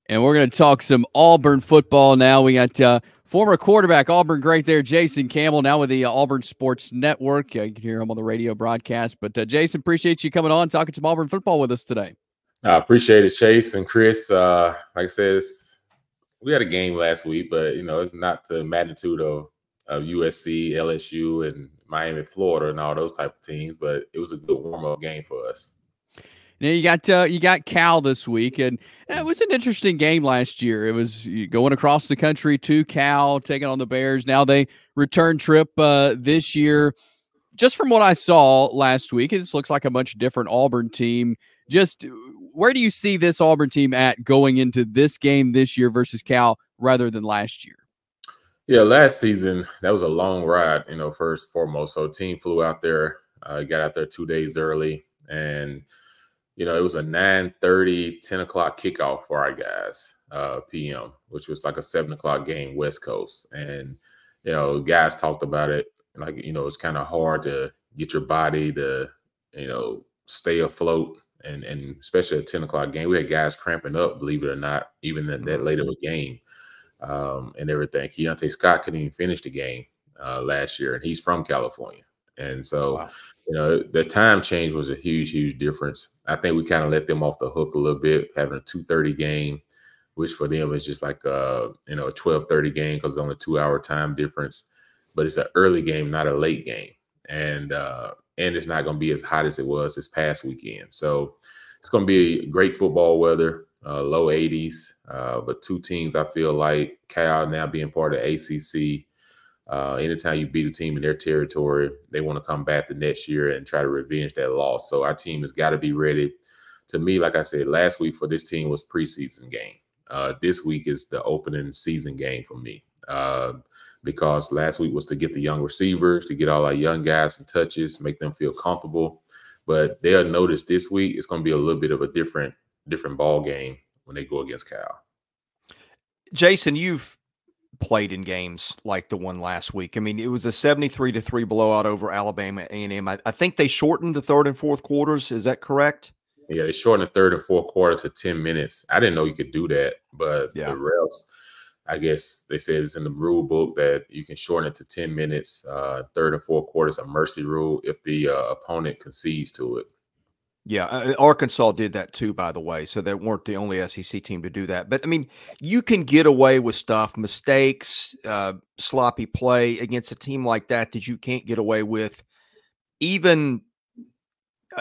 And we're going to talk some Auburn football now. We got former quarterback Auburn great there, Jason Campbell, now with the Auburn Sports Network. You can hear him on the radio broadcast. But Jason, appreciate you coming on, talking some Auburn football with us today. I appreciate it, Chase and Chris. Like I said, we had a game last week, but, it's not the magnitude of USC, LSU, and Miami, Florida, and all those type of teams. But it was a good warm-up game for us. Now you got Cal this week, and it was an interesting game last year. It was going across the country to Cal, taking on the Bears. Now they return trip this year. Just from what I saw last week, it looks like a much different Auburn team. Just where do you see this Auburn team at going into this game this year versus Cal rather than last year? Yeah, last season, that was a long ride, first and foremost. So team flew out there, got out there 2 days early, and it was a 9:30, 10 o'clock kickoff for our guys, p.m., which was like a 7 o'clock game, West Coast. And, guys talked about it. Like, it's kind of hard to get your body to, stay afloat. And especially a 10 o'clock game, we had guys cramping up, believe it or not, even in that late of a game and everything. Keionte Scott couldn't even finish the game last year, and he's from California. And so, wow. The time change was a huge, huge difference. I think we kind of let them off the hook a little bit, having a 2:30 game, which for them is just like, a 12:30 game because it's only a 2-hour time difference. But it's an early game, not a late game. And it's not going to be as hot as it was this past weekend. So it's going to be great football weather, low 80s. But two teams, I feel like Cal now being part of ACC, anytime you beat a team in their territory, they want to come back the next year and try to revenge that loss. So our team has got to be ready. To me, like I said, last week for this team was preseason game. This week is the opening season game for me. Because last week was to get the young receivers, to get all our young guys some touches, make them feel comfortable. But they'll notice this week it's going to be a little bit of a different ball game when they go against Cal. Jason, you've played in games like the one last week. I mean, it was a 73-3 blowout over Alabama A&M. I think they shortened the third and fourth quarters. Is that correct? Yeah, they shortened the third and fourth quarter to 10 minutes. I didn't know you could do that, but the refs, I guess they said it's in the rule book that you can shorten it to 10 minutes. Third and fourth quarters, a mercy rule if the opponent concedes to it. Yeah, Arkansas did that too, by the way. So they weren't the only SEC team to do that. But, I mean, you can get away with stuff, mistakes, sloppy play against a team like that you can't get away with even,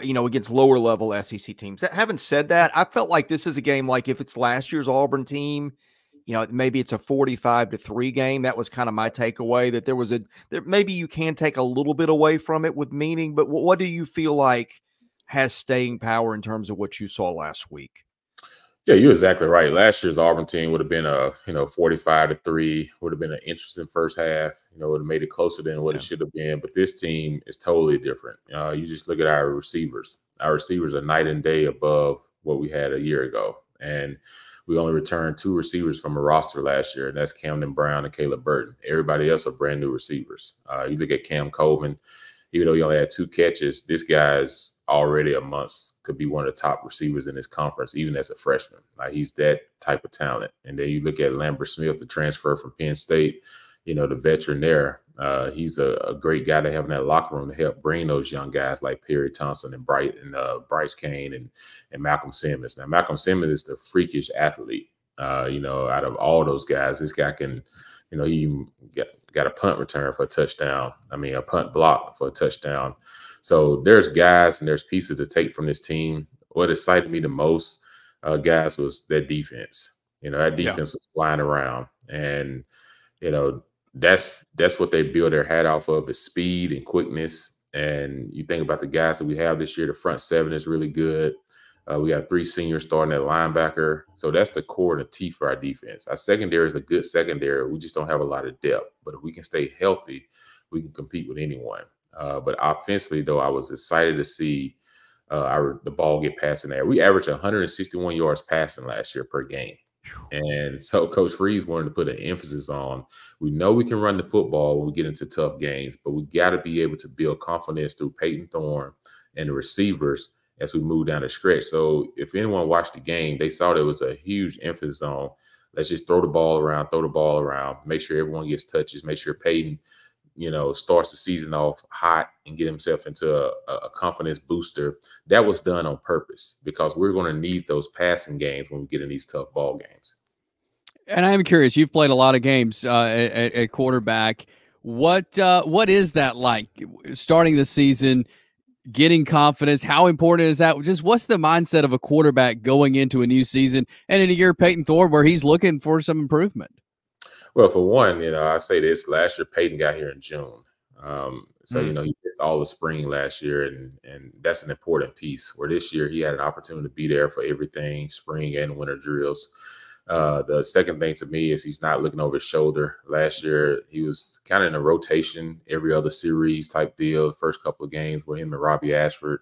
against lower-level SEC teams. Having said that, I felt like this is a game like if it's last year's Auburn team, maybe it's a 45-3 game. That was kind of my takeaway, that maybe you can take a little bit away from it with meaning. But what do you feel like has staying power in terms of what you saw last week? Yeah, you're exactly right. Last year's Auburn team would have been a 45-3, would have been an interesting first half. Would have made it closer than what it should have been. But this team is totally different. You just look at our receivers. Our receivers are night and day above what we had a year ago, and we only returned 2 receivers from a roster last year, and that's Camden Brown and Caleb Burton. Everybody else are brand new receivers. You look at Cam Coleman, even though he only had 2 catches, this guy's already could be one of the top receivers in this conference, even as a freshman. Like, he's that type of talent. And then you look at Lambert-Smith, the transfer from Penn State, the veteran there. He's a great guy to have in that locker room to help bring those young guys like Perry Thompson and Bryce Kane and Malcolm Simmons. Now, Malcolm Simmons is the freakish athlete. Out of all those guys, this guy can, he got a punt return for a touchdown. A punt block for a touchdown. So there's guys and there's pieces to take from this team. What excited me the most, guys, was that defense. That defense was flying around, and that's what they build their hat off of, is speed and quickness. And you think about the guys that we have this year, the front 7 is really good. We have 3 seniors starting at linebacker. So that's the core and the teeth for our defense. Our secondary is a good secondary. We just don't have a lot of depth. But if we can stay healthy, we can compete with anyone. But offensively, though, I was excited to see the ball get passing there. We averaged 161 yards passing last year per game. And so Coach Freeze wanted to put an emphasis on, we know we can run the football when we get into tough games, but we got to be able to build confidence through Payton Thorne and the receivers as we move down the stretch. So if anyone watched the game, they saw there was a huge emphasis on let's just throw the ball around, make sure everyone gets touches, make sure Payton, starts the season off hot and get himself into a confidence booster. That was done on purpose because we're going to need those passing games when we get in these tough ball games. And I'm curious, you've played a lot of games at quarterback. What is that like starting the season, getting confidence? How important is that? Just what's the mindset of a quarterback going into a new season and in a year Payton Thorne where he's looking for some improvement? Well, for one, I say this, last year Payton got here in June. He missed all the spring last year, and that's an important piece. Where this year he had an opportunity to be there for everything, spring and winter drills. The second thing to me is he's not looking over his shoulder. Last year, he was kind of in a rotation, every other series type deal, the first couple of games with him and Robbie Ashford,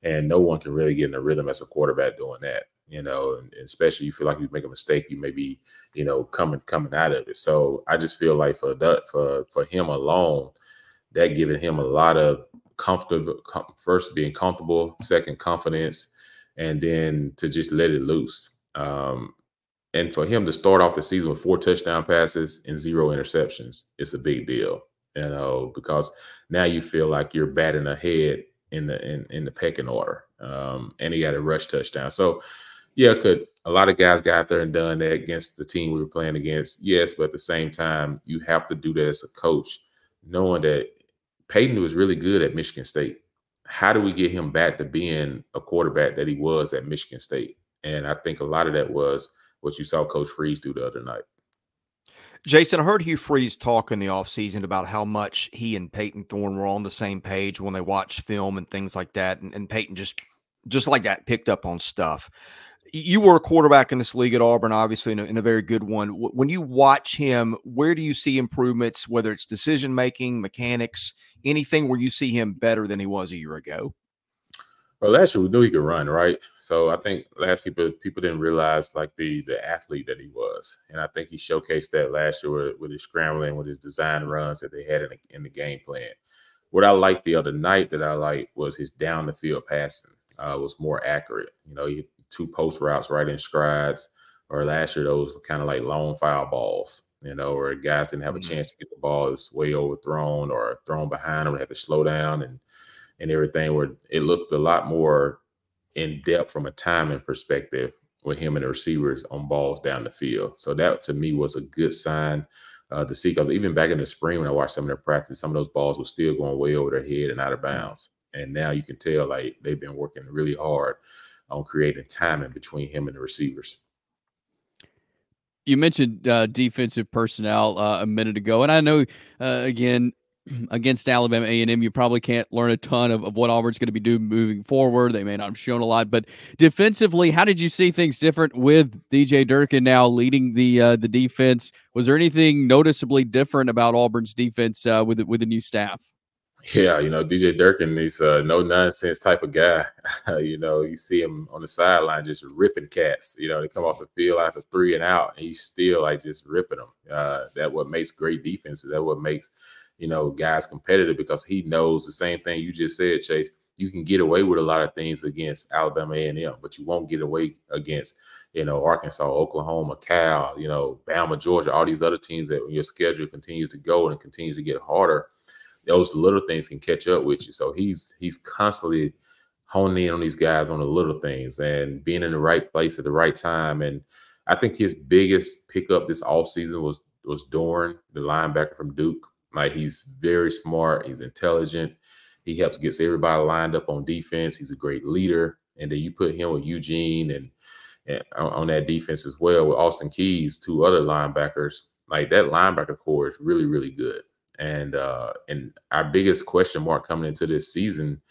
and no one can really get in a rhythm as a quarterback doing that, and especially you feel like you make a mistake, you may be, coming out of it. So I just feel like for him alone, that giving him a lot of first being comfortable, second confidence, and then to just let it loose. And for him to start off the season with 4 touchdown passes and 0 interceptions, it's a big deal, because now you feel like you're batting ahead in the pecking order. And he got a rush touchdown. So, yeah, a lot of guys got out there and done that against the team we were playing against? Yes, but at the same time, you have to do that as a coach, knowing that Payton was really good at Michigan State. How do we get him back to being a quarterback that he was at Michigan State? And I think a lot of that was what you saw Coach Freeze do the other night. Jason, I heard Hugh Freeze talk in the offseason about how much he and Payton Thorne were on the same page when they watched film and things like that. And Payton just like that picked up on stuff. You were a quarterback in this league at Auburn, obviously in a very good one. When you watch him, where do you see improvements, whether it's decision-making, mechanics, anything where you see him better than he was a year ago? Well, last year we knew he could run, right? So I think last people didn't realize like the athlete that he was, and I think he showcased that last year with his scrambling, with his design runs that they had in the game plan. What I liked the other night was his down the field passing was more accurate. He had 2 post routes right in strides, or last year those kind of like long foul balls, where guys didn't have a chance to get the ball, it was way overthrown or thrown behind them, they had to slow down and everything, where it looked a lot more in depth from a timing perspective with him and the receivers on balls down the field. So that to me was a good sign to see, because even back in the spring when I watched some of their practice, some of those balls were still going way over their head and out of bounds. And now you can tell like they've been working really hard on creating timing between him and the receivers. You mentioned defensive personnel a minute ago, and I know, again, against Alabama A&M, you probably can't learn a ton of what Auburn's going to be doing moving forward. They may not have shown a lot, but defensively, how did you see things different with DJ Durkin now leading the defense? Was there anything noticeably different about Auburn's defense with the new staff? Yeah, DJ Durkin, he's a no-nonsense type of guy. You see him on the sideline just ripping cats. They come off the field after 3 and out, and he's still like just ripping them. That's what makes great defenses. That's what makes guys competitive, because he knows the same thing you just said, Chase. You can get away with a lot of things against Alabama A&M, but you won't get away against, Arkansas, Oklahoma, Cal, Bama, Georgia, all these other teams that when your schedule continues to go and continues to get harder, those little things can catch up with you. So he's constantly honing in on these guys on the little things and being in the right place at the right time. And I think his biggest pickup this offseason was Dorn, the linebacker from Duke. Like, he's very smart. He's intelligent. He helps gets everybody lined up on defense. He's a great leader. And then you put him with Eugene and on that defense as well with Austin Keys, 2 other linebackers. Like, that linebacker core is really, really good. And our biggest question mark coming into this season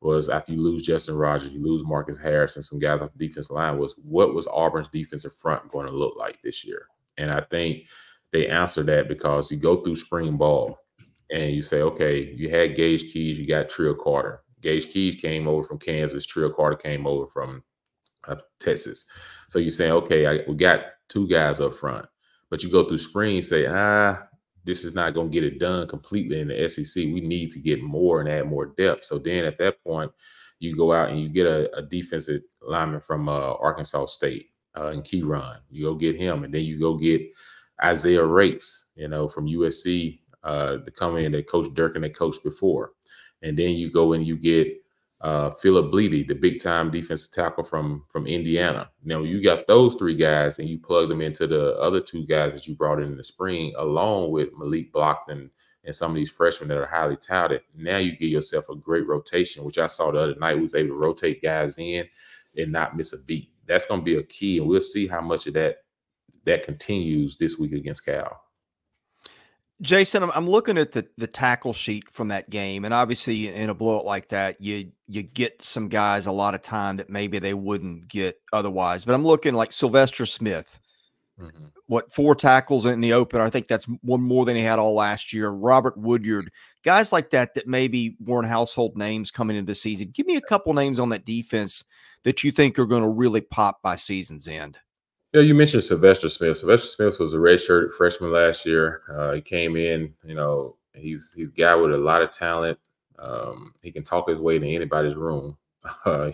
was, after you lose Justin Rogers, you lose Marcus Harris and some guys off the defensive line, was what was Auburn's defensive front going to look like this year? And I think they answer that because you go through spring ball and you say, okay, you had Gage Keys, you got Trill Carter. Gage Keys came over from Kansas. Trill Carter came over from Texas. So you're saying, okay, we got 2 guys up front. But you go through spring and say, this is not going to get it done completely in the SEC. We need to get more and add more depth. So then at that point, you go out and you get a defensive lineman from Arkansas State and Keyron. You go get him, and then you go get Isaiah Raikes, from USC to come in that Coach Durkin had coached before. And then you go and you get Philip Bleedy, the big-time defensive tackle from Indiana. Now, you got those three guys, and you plug them into the other two guys that you brought in the spring, along with Malik Blockton and some of these freshmen that are highly touted. Now you give yourself a great rotation, which I saw the other night. We was able to rotate guys in and not miss a beat. That's going to be a key, and we'll see how much of that continues this week against Cal. Jason, I'm looking at the tackle sheet from that game, and obviously in a blowout like that, you get some guys a lot of time that maybe they wouldn't get otherwise. But I'm looking like Sylvester Smith, what, 4 tackles in the open? I think that's one more than he had all last year. Robert Woodyard, guys like that maybe weren't household names coming into the season. Give me a couple names on that defense that you think are going to really pop by season's end. Yeah, you mentioned Sylvester Smith. Sylvester Smith was a redshirt freshman last year. He came in, he's a guy with a lot of talent. He can talk his way to anybody's room.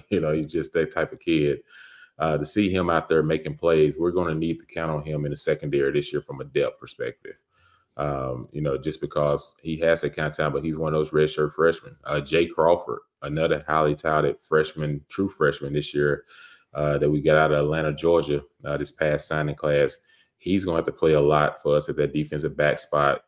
He's just that type of kid. To see him out there making plays, we're going to need to count on him in the secondary this year from a depth perspective. Just because he has that kind of talent, but he's one of those redshirt freshmen. Jay Crawford, another highly touted true freshman this year. That we got out of Atlanta, Georgia, this past signing class. He's going to have to play a lot for us at that defensive back spot,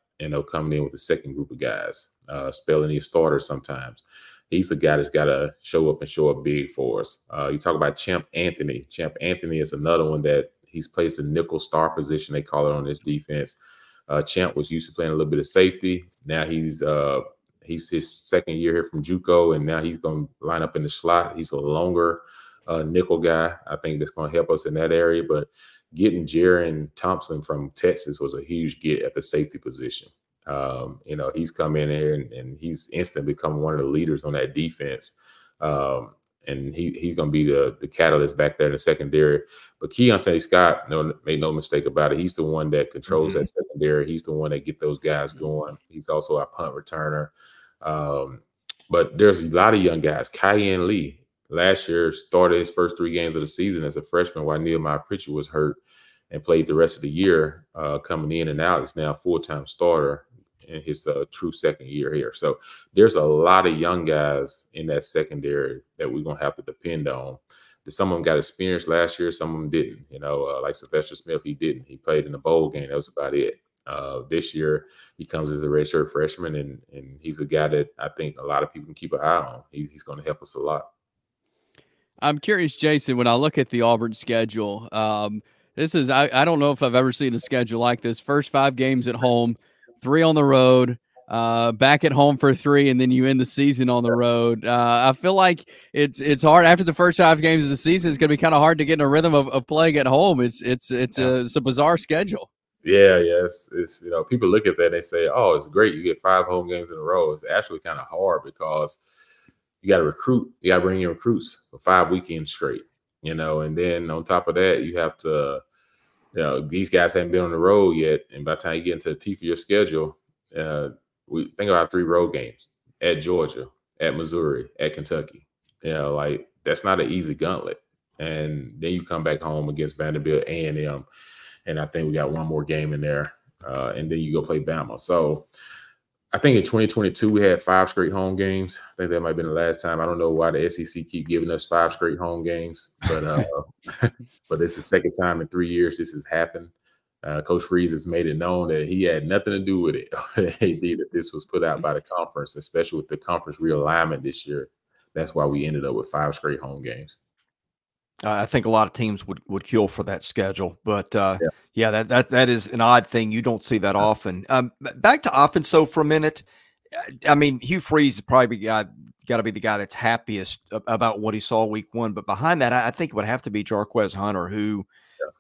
coming in with the second group of guys, spelling his starters sometimes. He's a guy that's got to show up big for us. You talk about Champ Anthony. Champ Anthony is another one that he's placed a nickel star position, they call it, on this defense. Champ was used to playing a little bit of safety. Now he's his second year here from JUCO, and now he's going to line up in the slot. He's a longer nickel guy. I think that's going to help us in that area. But getting Jerrin Thompson from Texas was a huge get at the safety position. He's come in here and he's instantly become one of the leaders on that defense. And he's going to be the catalyst back there in the secondary. But Keionte Scott, made no mistake about it, he's the one that controls that secondary. He's the one that get those guys going. He's also our punt returner. But there's a lot of young guys. Kayin Lee, last year, started his first 3 games of the season as a freshman while Nehemiah Pritchard was hurt, and played the rest of the year coming in and out. He's now a full-time starter in his true second year here. So there's a lot of young guys in that secondary that we're going to have to depend on. Some of them got experience last year, some of them didn't. Like Sylvester Smith, he didn't. He played in the bowl game. That was about it. This year, he comes as a redshirt freshman, and he's a guy that I think a lot of people can keep an eye on. He's going to help us a lot. I'm curious, Jason, when I look at the Auburn schedule, this is, I don't know if I've ever seen a schedule like this. First 5 games at home, 3 on the road, back at home for 3, and then you end the season on the road. I feel like it's hard after the first 5 games of the season. It's going to be kind of hard to get in a rhythm of playing at home. It's a bizarre schedule. Yeah. It's people look at that and they say, oh, it's great. You get 5 home games in a row. It's actually kind of hard because you got to recruit. You got to bring in recruits for 5 weekends straight, and then on top of that, you have to, these guys haven't been on the road yet. And by the time you get into the teeth of your schedule, we think about 3 road games at Georgia, at Missouri, at Kentucky. That's not an easy gauntlet. And then you come back home against Vanderbilt, A&M, and I think we got 1 more game in there. And then you go play Bama. So I think in 2022, we had 5 straight home games. I think that might have been the last time. I don't know why the SEC keep giving us 5 straight home games, but but it's the second time in 3 years this has happened. Coach Freeze has made it known that he had nothing to do with it. That this was put out by the conference, especially with the conference realignment this year. That's why we ended up with 5 straight home games. I think a lot of teams would kill for that schedule, but yeah, that is an odd thing. You don't see that often. Back to offense, so for a minute, I mean, Hugh Freeze is probably got to be the guy that's happiest about what he saw week 1. But behind that, I think it would have to be Jarquez Hunter, who,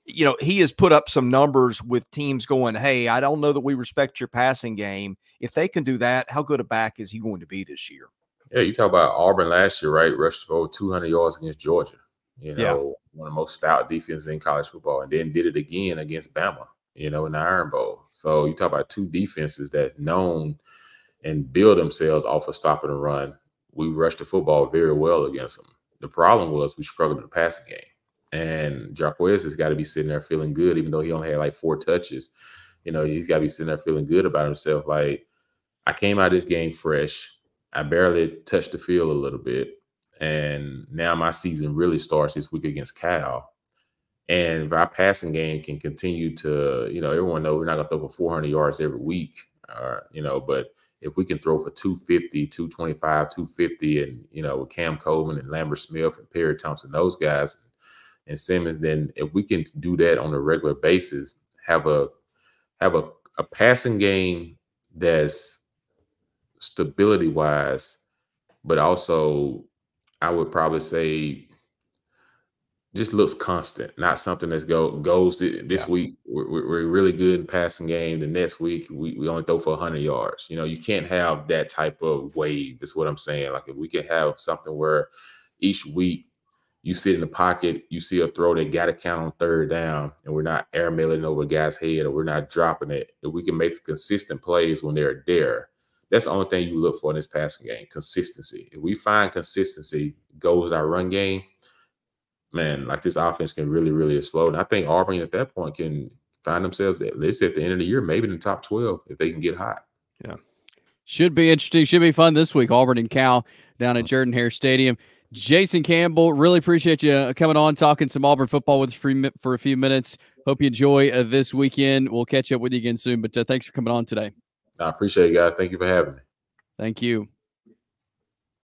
he has put up some numbers with teams going, hey, I don't know that we respect your passing game. If they can do that, how good a back is he going to be this year? Yeah, you talk about Auburn last year, right? Rushed for over 200 yards against Georgia. One of the most stout defenses in college football, and then did it again against Bama. in the Iron Bowl. So you talk about two defenses that known and build themselves off of stopping the run. We rushed the football very well against them. The problem was we struggled in the passing game. And Jarquez has got to be sitting there feeling good, even though he only had like 4 touches. He's got to be sitting there feeling good about himself. Like, I came out of this game fresh. I barely touched the field a little bit. And now my season really starts this week against Cal. And if our passing game can continue to, everyone knows we're not going to throw for 400 yards every week, but if we can throw for 250, 225, 250, and, with Cam Coleman and Lambert-Smith and Payton Thorne, those guys, and Simmons, then if we can do that on a regular basis, have a passing game that's stability-wise, but also I would probably say just looks constant, not something that's goes this week. We're really good in passing game. The next week we only throw for 100 yards. You can't have that type of wave. Is what I'm saying. Like, if we can have something where each week you sit in the pocket, you see a throw that got to count on 3rd down, and we're not airmailing over a guy's head, or we're not dropping it. If we can make the consistent plays when they're there, that's the only thing you look for in this passing game: consistency. If we find consistency goes our run game, man, like, this offense can really, really explode. And I think Auburn at that point can find themselves at least at the end of the year, maybe in the top 12 if they can get hot. Yeah. Should be interesting. Should be fun this week. Auburn and Cal down at Jordan-Hare Stadium. Jason Campbell, really appreciate you coming on, talking some Auburn football with us for a few minutes. Hope you enjoy this weekend. We'll catch up with you again soon, but thanks for coming on today. I appreciate it, guys. Thank you for having me. Thank you.